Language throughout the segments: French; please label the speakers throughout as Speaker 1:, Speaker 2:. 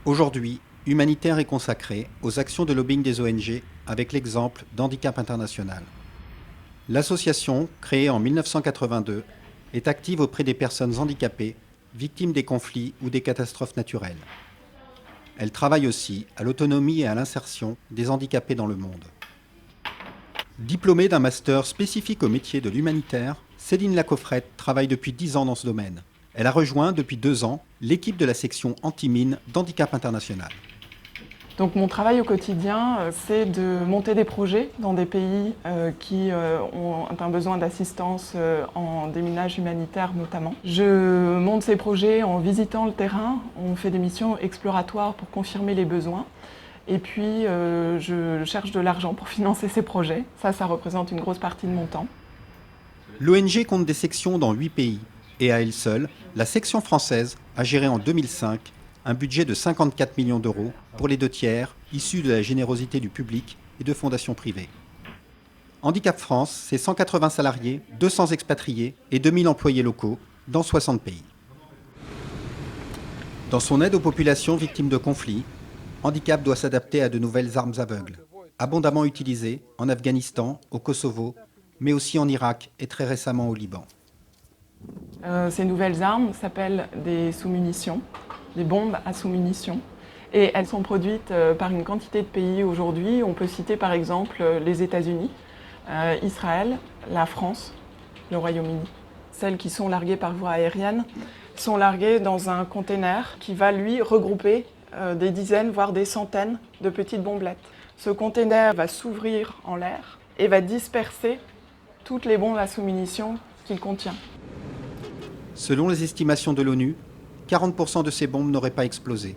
Speaker 1: Aujourd'hui, Humanitaire est consacré aux actions de lobbying des ONG avec l'exemple d'Handicap International. L'association, créée en 1982, est active auprès des personnes handicapées, victimes des conflits ou des catastrophes naturelles. Elle travaille aussi à l'autonomie et à l'insertion des handicapés dans le monde. Diplômée d'un master spécifique au métier de l'humanitaire, Céline Lacoffrette travaille depuis 10 ans dans ce domaine. Elle a rejoint depuis 2 ans l'équipe de la section anti-mine d'Handicap International.
Speaker 2: Donc mon travail au quotidien, c'est de monter des projets dans des pays qui ont un besoin d'assistance en déminage humanitaire notamment. Je monte ces projets en visitant le terrain, on fait des missions exploratoires pour confirmer les besoins. Et puis je cherche de l'argent pour financer ces projets. Ça représente une grosse partie de mon temps.
Speaker 1: L'ONG compte des sections dans 8 pays. Et à elle seule, la section française a géré en 2005 un budget de 54 millions d'euros pour les 2/3, issus de la générosité du public et de fondations privées. Handicap France, c'est 180 salariés, 200 expatriés et 2000 employés locaux dans 60 pays. Dans son aide aux populations victimes de conflits, Handicap doit s'adapter à de nouvelles armes aveugles, abondamment utilisées en Afghanistan, au Kosovo, mais aussi en Irak et très récemment au Liban.
Speaker 2: Ces nouvelles armes s'appellent des sous-munitions, des bombes à sous-munitions. Et elles sont produites par une quantité de pays aujourd'hui. On peut citer par exemple les États-Unis, Israël, la France, le Royaume-Uni. Celles qui sont larguées par voie aérienne sont larguées dans un container qui va lui regrouper des dizaines, voire des centaines de petites bombelettes. Ce container va s'ouvrir en l'air et va disperser toutes les bombes à sous-munitions qu'il contient.
Speaker 1: Selon les estimations de l'ONU, 40% de ces bombes n'auraient pas explosé.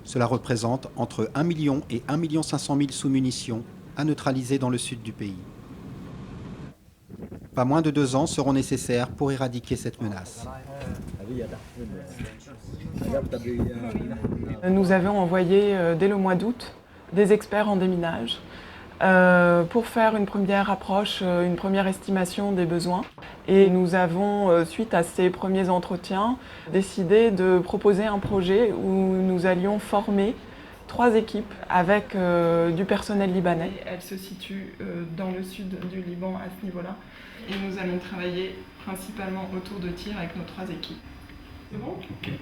Speaker 1: Cela représente entre 1 million et 1 500 000 sous-munitions à neutraliser dans le sud du pays. Pas moins de 2 ans seront nécessaires pour éradiquer cette menace.
Speaker 2: Nous avons envoyé dès le mois d'août des experts en déminage pour faire une première approche, une première estimation des besoins. Et nous avons, suite à ces premiers entretiens, décidé de proposer un projet où nous allions former 3 équipes avec du personnel libanais. Elle se situe dans le sud du Liban à ce niveau-là. Et nous allons travailler principalement autour de tir avec nos 3 équipes. C'est bon ? Okay.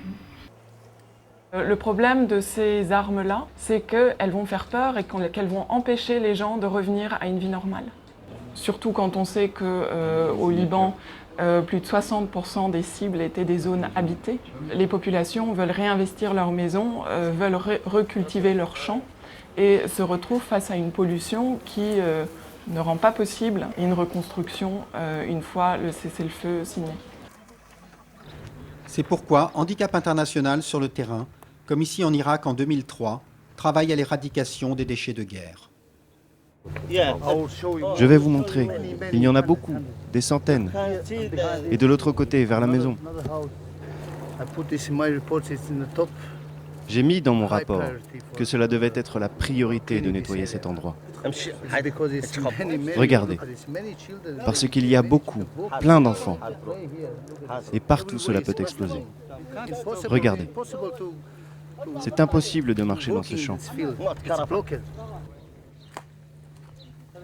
Speaker 2: Le problème de ces armes-là, c'est qu'elles vont faire peur et qu'elles vont empêcher les gens de revenir à une vie normale. Surtout quand on sait qu'au Liban, plus de 60% des cibles étaient des zones habitées. Les populations veulent réinvestir leurs maisons, veulent recultiver leurs champs et se retrouvent face à une pollution qui ne rend pas possible une reconstruction une fois le cessez-le-feu signé.
Speaker 1: C'est pourquoi Handicap International sur le terrain, comme ici en Irak en 2003, travaille à l'éradication des déchets de guerre.
Speaker 3: Je vais vous montrer. Il y en a beaucoup, des centaines. Et de l'autre côté, vers la maison. J'ai mis dans mon rapport que cela devait être la priorité de nettoyer cet endroit. Regardez, parce qu'il y a beaucoup, plein d'enfants. Et partout cela peut exploser. Regardez, c'est impossible de marcher dans ce champ.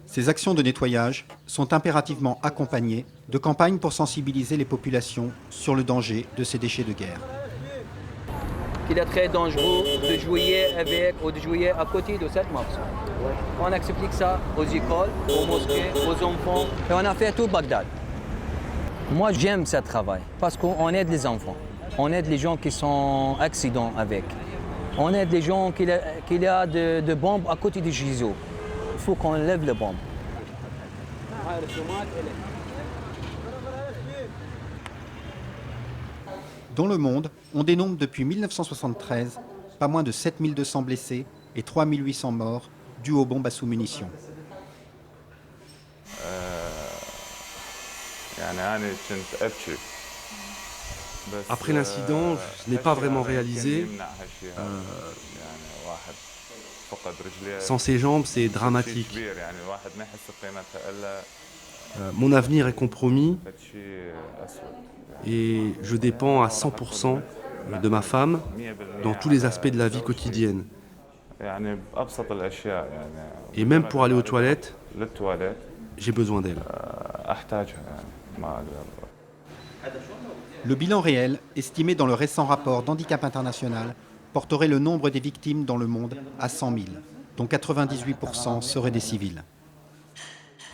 Speaker 1: Ces actions de nettoyage sont impérativement accompagnées de campagnes pour sensibiliser les populations sur le danger de ces déchets de guerre.
Speaker 4: Il est très dangereux de jouer avec ou de jouer à côté de cette morceau. On explique ça aux écoles, aux mosquées, aux enfants. Et on a fait tout Bagdad. Moi, j'aime ce travail parce qu'on aide les enfants. On aide les gens qui sont accidents avec. On aide les gens qui a de bombes à côté de chez eux. Il faut qu'on lève les bombes.
Speaker 1: Dans le monde, on dénombre depuis 1973 pas moins de 7200 blessés et 3800 morts dus aux bombes à sous-munitions.
Speaker 5: Après l'incident, je n'ai pas vraiment réalisé. Sans ses jambes, c'est dramatique. Mon avenir est compromis et je dépends à 100% de ma femme dans tous les aspects de la vie quotidienne. Et même pour aller aux toilettes, j'ai besoin d'elle.
Speaker 1: Le bilan réel, estimé dans le récent rapport d'Handicap International, porterait le nombre des victimes dans le monde à 100 000, dont 98% seraient des civils.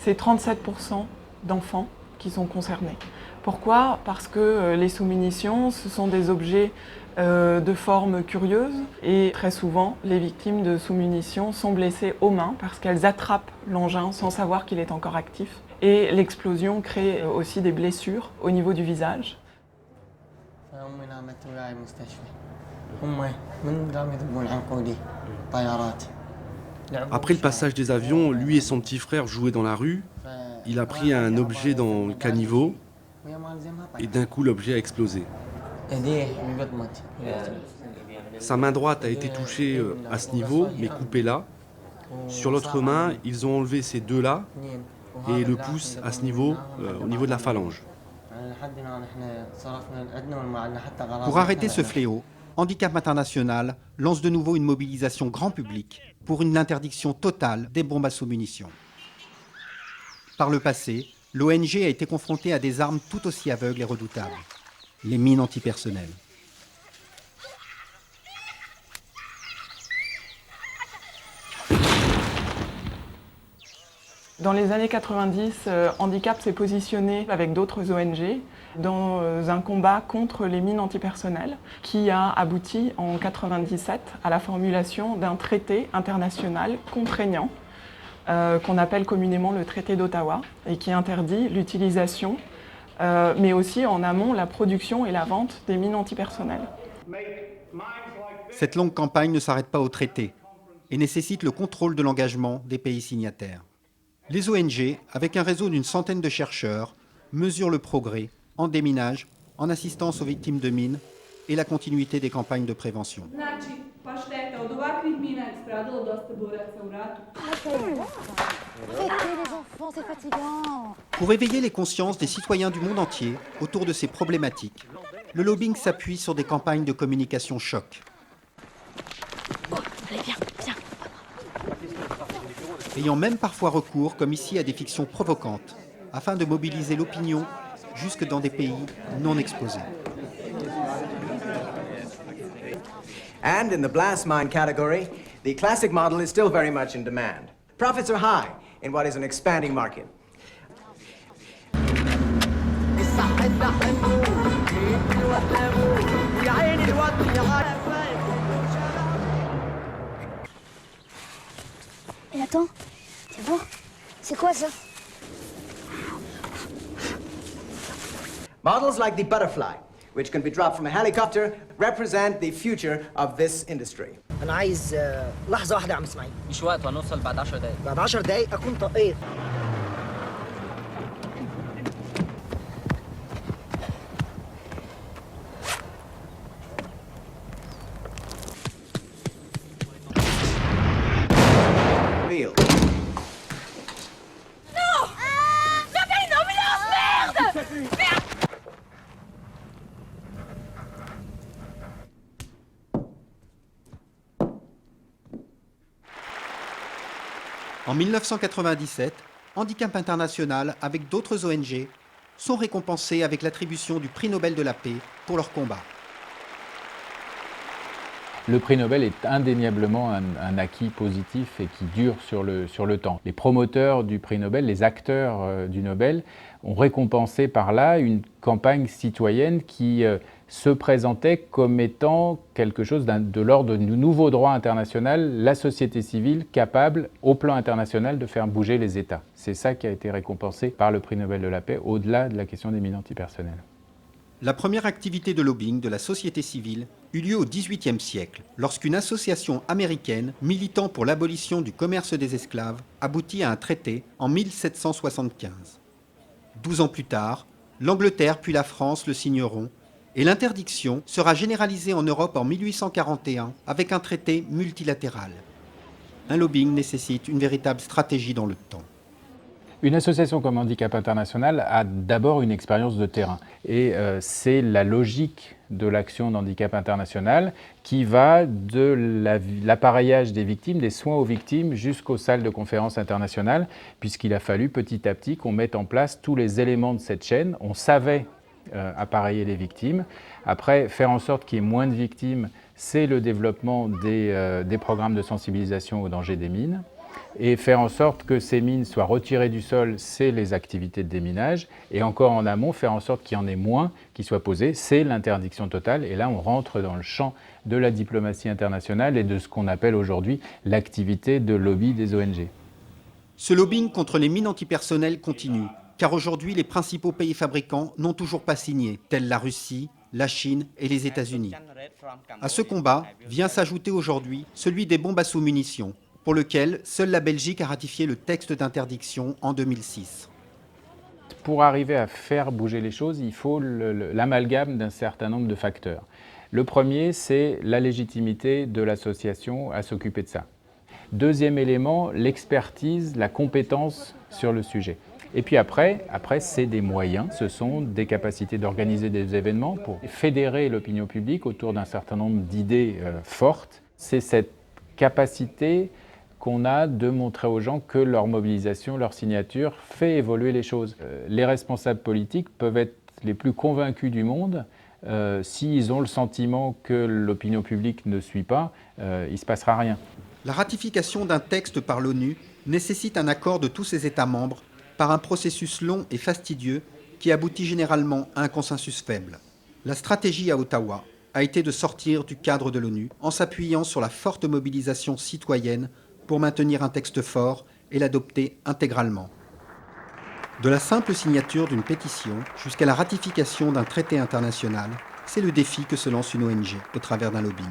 Speaker 2: C'est 37% d'enfants qui sont concernés. Pourquoi ? Parce que les sous-munitions, ce sont des objets de forme curieuse et très souvent, les victimes de sous-munitions sont blessées aux mains parce qu'elles attrapent l'engin sans savoir qu'il est encore actif. Et l'explosion crée aussi des blessures au niveau du visage.
Speaker 5: Après le passage des avions, lui et son petit frère jouaient dans la rue. Il a pris un objet dans le caniveau et d'un coup l'objet a explosé. Sa main droite a été touchée à ce niveau, mais coupée là. Sur l'autre main, ils ont enlevé ces deux-là et le pouce à ce niveau, au niveau de la phalange.
Speaker 1: Pour arrêter ce fléau, Handicap International lance de nouveau une mobilisation grand public pour une interdiction totale des bombes à sous-munitions. Par le passé, l'ONG a été confrontée à des armes tout aussi aveugles et redoutables, les mines antipersonnelles.
Speaker 2: Dans les années 90, Handicap s'est positionné avec d'autres ONG dans un combat contre les mines antipersonnelles qui a abouti en 1997 à la formulation d'un traité international contraignant qu'on appelle communément le traité d'Ottawa et qui interdit l'utilisation, mais aussi en amont la production et la vente des mines antipersonnelles.
Speaker 1: Cette longue campagne ne s'arrête pas au traité et nécessite le contrôle de l'engagement des pays signataires. Les ONG, avec un réseau d'une centaine de chercheurs, mesurent le progrès en déminage, en assistance aux victimes de mines et la continuité des campagnes de prévention. Pour éveiller les consciences des citoyens du monde entier autour de ces problématiques, le lobbying s'appuie sur des campagnes de communication choc.
Speaker 6: Allez, viens.
Speaker 1: Ayant même parfois recours, comme ici, à des fictions provocantes, afin de mobiliser l'opinion jusque dans des pays non exposés.
Speaker 7: And in the blast mine category, the classic model is still very much in demand. Profits are high in what is an expanding market.
Speaker 6: Et attends, c'est beau. C'est quoi ça?
Speaker 7: Models like the butterfly, which can be dropped from a helicopter, represent the future of this industry.
Speaker 8: أنا عايز لحظة واحدة يا عم إسماعيل.
Speaker 9: مش وقت وهنوصل بعد 10 دقايق.
Speaker 8: بعد 10 دقايق أكون طقيت.
Speaker 1: En 1997, Handicap International, avec d'autres ONG, sont récompensés avec l'attribution du prix Nobel de la paix pour leur combat.
Speaker 10: Le prix Nobel est indéniablement un acquis positif et qui dure sur le temps. Les promoteurs du prix Nobel, les acteurs du Nobel, ont récompensé par là une campagne citoyenne qui se présentait comme étant quelque chose de l'ordre du nouveau droit international, la société civile capable, au plan international, de faire bouger les États. C'est ça qui a été récompensé par le prix Nobel de la paix, au-delà de la question des mines antipersonnelles.
Speaker 1: La première activité de lobbying de la société civile eut lieu au XVIIIe siècle, lorsqu'une association américaine militant pour l'abolition du commerce des esclaves aboutit à un traité en 1775. 12 ans plus tard, l'Angleterre puis la France le signeront et l'interdiction sera généralisée en Europe en 1841 avec un traité multilatéral. Un lobbying nécessite une véritable stratégie dans le temps.
Speaker 10: Une association comme Handicap International a d'abord une expérience de terrain. Et c'est la logique de l'action d'Handicap International qui va de l'appareillage des victimes, des soins aux victimes, jusqu'aux salles de conférences internationales, puisqu'il a fallu petit à petit qu'on mette en place tous les éléments de cette chaîne. On savait appareiller les victimes. Après, faire en sorte qu'il y ait moins de victimes, c'est le développement des programmes de sensibilisation au danger des mines. Et faire en sorte que ces mines soient retirées du sol, c'est les activités de déminage. Et encore en amont, faire en sorte qu'il y en ait moins qui soient posées, c'est l'interdiction totale. Et là, on rentre dans le champ de la diplomatie internationale et de ce qu'on appelle aujourd'hui l'activité de lobby des ONG.
Speaker 1: Ce lobbying contre les mines antipersonnelles continue, car aujourd'hui, les principaux pays fabricants n'ont toujours pas signé, tels la Russie, la Chine et les États-Unis. À ce combat vient s'ajouter aujourd'hui celui des bombes à sous-munitions, pour lequel seule la Belgique a ratifié le texte d'interdiction en 2006.
Speaker 10: Pour arriver à faire bouger les choses, il faut l'amalgame d'un certain nombre de facteurs. Le premier, c'est la légitimité de l'association à s'occuper de ça. Deuxième élément, l'expertise, la compétence sur le sujet. Et puis après c'est des moyens, ce sont des capacités d'organiser des événements pour fédérer l'opinion publique autour d'un certain nombre d'idées fortes. C'est cette capacité qu'on a de montrer aux gens que leur mobilisation, leur signature fait évoluer les choses. Les responsables politiques peuvent être les plus convaincus du monde. S'ils ont le sentiment que l'opinion publique ne suit pas, il ne se passera rien.
Speaker 1: La ratification d'un texte par l'ONU nécessite un accord de tous ses États membres par un processus long et fastidieux qui aboutit généralement à un consensus faible. La stratégie à Ottawa a été de sortir du cadre de l'ONU en s'appuyant sur la forte mobilisation citoyenne pour maintenir un texte fort et l'adopter intégralement. De la simple signature d'une pétition jusqu'à la ratification d'un traité international, c'est le défi que se lance une ONG au travers d'un lobbying.